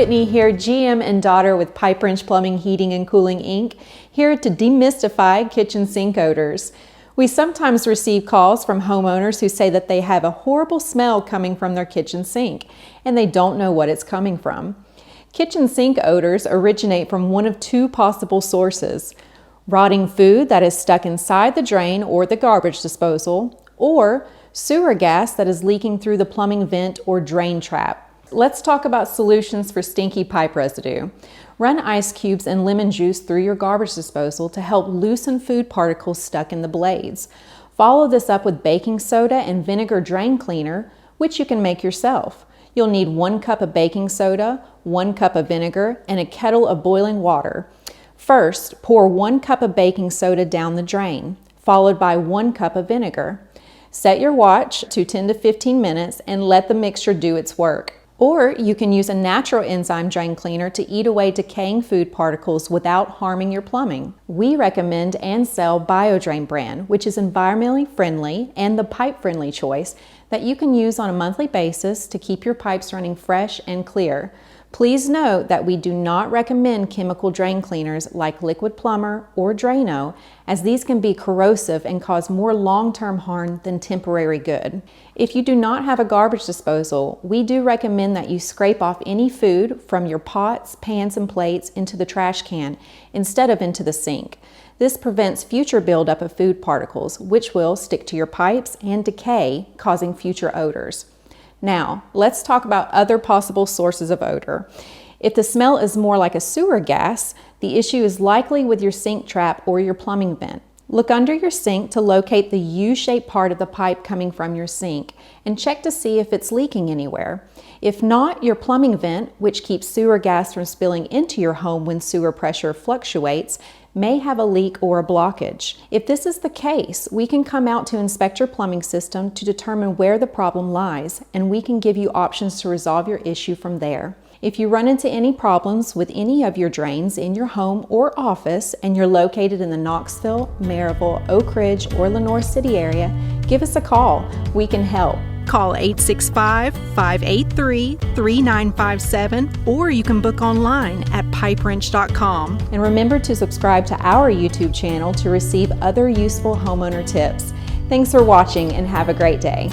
Whitney here, GM and daughter with Pipe Wrench Plumbing, Heating and Cooling, Inc., here to demystify kitchen sink odors. We sometimes receive calls from homeowners who say that they have a horrible smell coming from their kitchen sink, and they don't know what it's coming from. Kitchen sink odors originate from one of two possible sources: rotting food that is stuck inside the drain or the garbage disposal, or sewer gas that is leaking through the plumbing vent or drain trap. Let's talk about solutions for stinky pipe residue. Run ice cubes and lemon juice through your garbage disposal to help loosen food particles stuck in the blades. Follow this up with baking soda and vinegar drain cleaner, which you can make yourself. You'll need 1 cup of baking soda, 1 cup of vinegar, and a kettle of boiling water. First, pour 1 cup of baking soda down the drain, followed by 1 cup of vinegar. Set your watch to 10 to 15 minutes and let the mixture do its work. Or you can use a natural enzyme drain cleaner to eat away decaying food particles without harming your plumbing. We recommend and sell BioDrain brand, which is environmentally friendly and the pipe-friendly choice that you can use on a monthly basis to keep your pipes running fresh and clear. Please note that we do not recommend chemical drain cleaners like Liquid Plumr or Drano, as these can be corrosive and cause more long-term harm than temporary good. If you do not have a garbage disposal, we do recommend that you scrape off any food from your pots, pans, and plates into the trash can instead of into the sink. This prevents future buildup of food particles, which will stick to your pipes and decay, causing future odors. Now, let's talk about other possible sources of odor. If the smell is more like a sewer gas, the issue is likely with your sink trap or your plumbing vent. Look under your sink to locate the U-shaped part of the pipe coming from your sink and check to see if it's leaking anywhere. If not, your plumbing vent, which keeps sewer gas from spilling into your home when sewer pressure fluctuates, may have a leak or a blockage. If this is the case, we can come out to inspect your plumbing system to determine where the problem lies, and we can give you options to resolve your issue from there. If you run into any problems with any of your drains in your home or office and you're located in the Knoxville, Maryville, Oak Ridge, or Lenoir City area, give us a call. We can help. Call 865-583-3957, or you can book online at pipewrench.com. And remember to subscribe to our YouTube channel to receive other useful homeowner tips. Thanks for watching and have a great day.